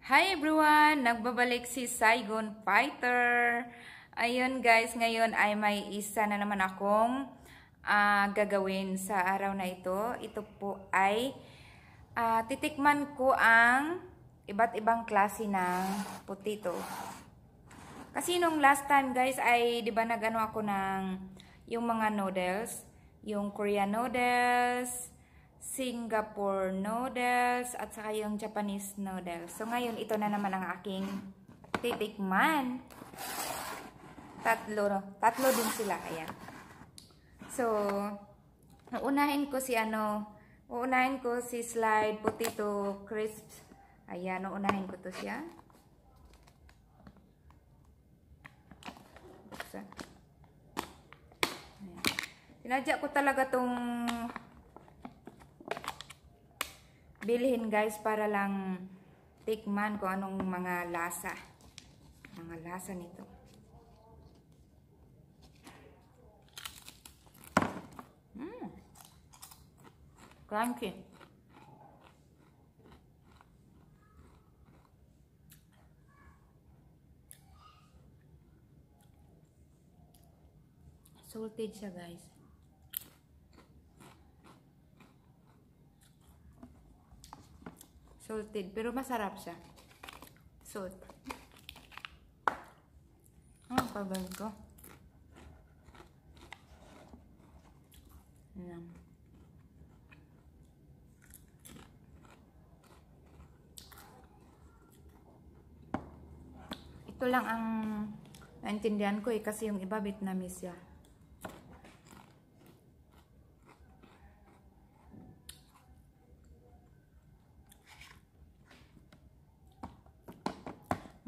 Hi everyone! Nagbabalik si Saigon Fighter. Ayun guys, ngayon ay may isa na naman akong gagawin sa araw na ito. Ito po ay titikman ko ang iba't ibang klase ng potato. Kasi nung last time guys ay di ba nagano ako ng yung mga noodles, yung Korean noodles, Singapore noodles, at saka yung Japanese noodles. So, ngayon, ito na naman ang aking titikman. Tatlo din sila. Ayan. So, uunahin ko si Slide Potato Crisps. Ayan, uunahin ko to siya. Ayan. Sinadya ko talaga tong bilhin guys para lang tikman ko anong mga lasa nito. Crunchy. Salted siya guys. Salted, pero masarap siya. Salt. Pabal ko. Ayan. Ito lang ang naintindihan ko kasi yung iba Vietnamese siya.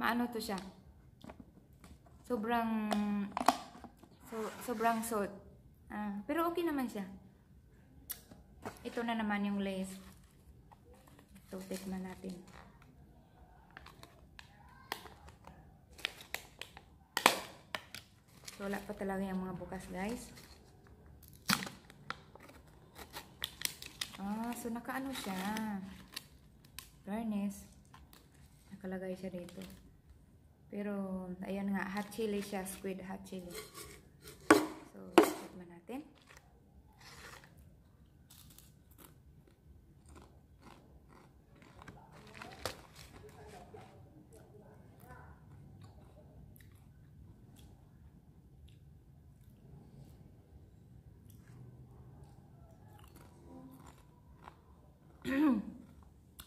Maano to siya? Sobrang salt. Pero okay naman siya. Ito na naman yung Lay's. So, tikman natin. So, wala pa talaga yung mga bukas, guys. So, nakaano siya. Fairness. Nakalagay siya dito. Pero, ayan nga, hot chili siya, squid hot chili. So, tikman natin.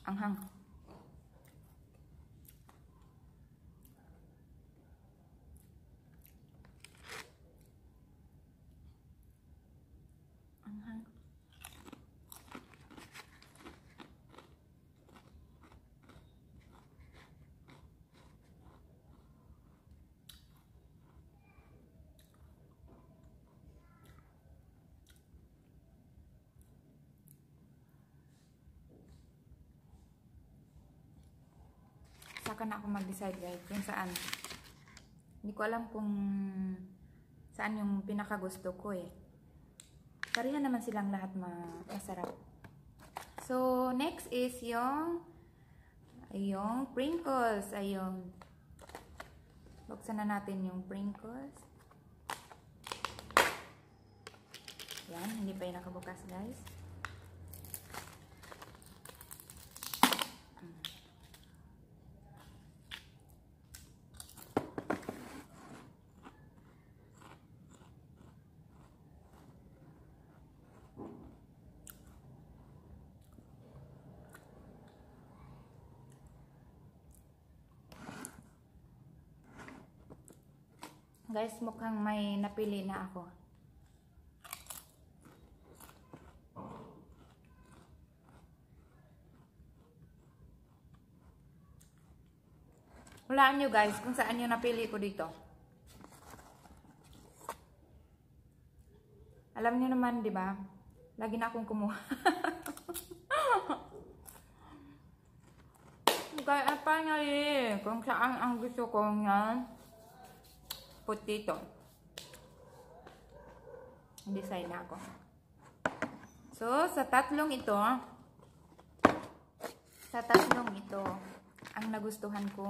Anghang. Saka na ako mag-decide guys kung saan. Hindi ko alam kung saan yung pinakagusto ko eh. Pareha naman silang lahat masarap. So, next is yung Pringles. Ayun. Buksan na natin yung Pringles. Yan, hindi pa yung nakabukas guys. Guys, mukhang may napili na ako. Hulaan nyo guys kung saan yung napili ko dito. Alam nyo naman, di ba? Lagi na akong kumuha. Kaya pa nga eh, kung saan ang gusto ko nga potato. Decide na ako. So, sa tatlong ito, ang nagustuhan ko.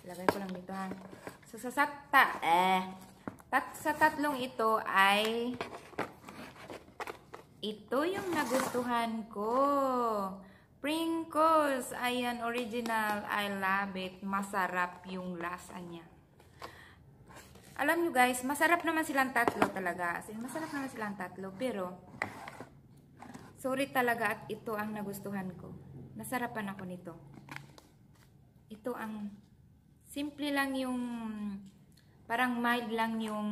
Lagay ko lang dito ha. So, sa tatlong ito ay ito yung nagustuhan ko. Pringles. Ayan, original. I love it. Masarap yung lasa niya. Alam nyo guys, masarap naman silang tatlo talaga. Masarap naman silang tatlo. Pero, sorry talaga at ito ang nagustuhan ko. Nasarapan ako nito. Ito ang simple lang yung parang mild lang yung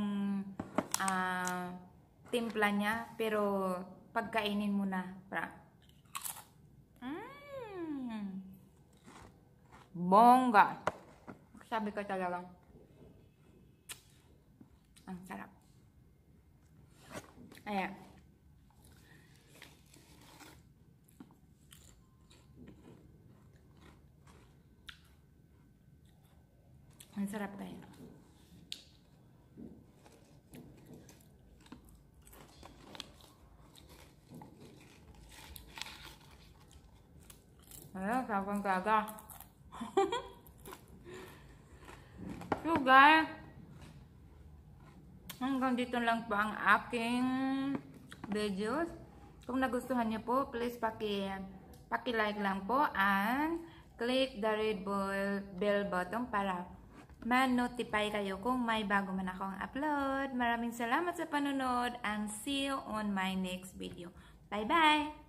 timpla niya. Pero, pagkainin mo na. Bongga. Sabi ko talaga. Ang sarap. Ayan. Ang sarap tayo. Ayan, sabang gaga. So guys, hanggang dito lang po ang aking videos. Kung nagustuhan niyo po, please paki-like lang po and click the red bell button para ma-notify kayo kung may bago man akong upload. Maraming salamat sa panonood and see you on my next video. Bye bye!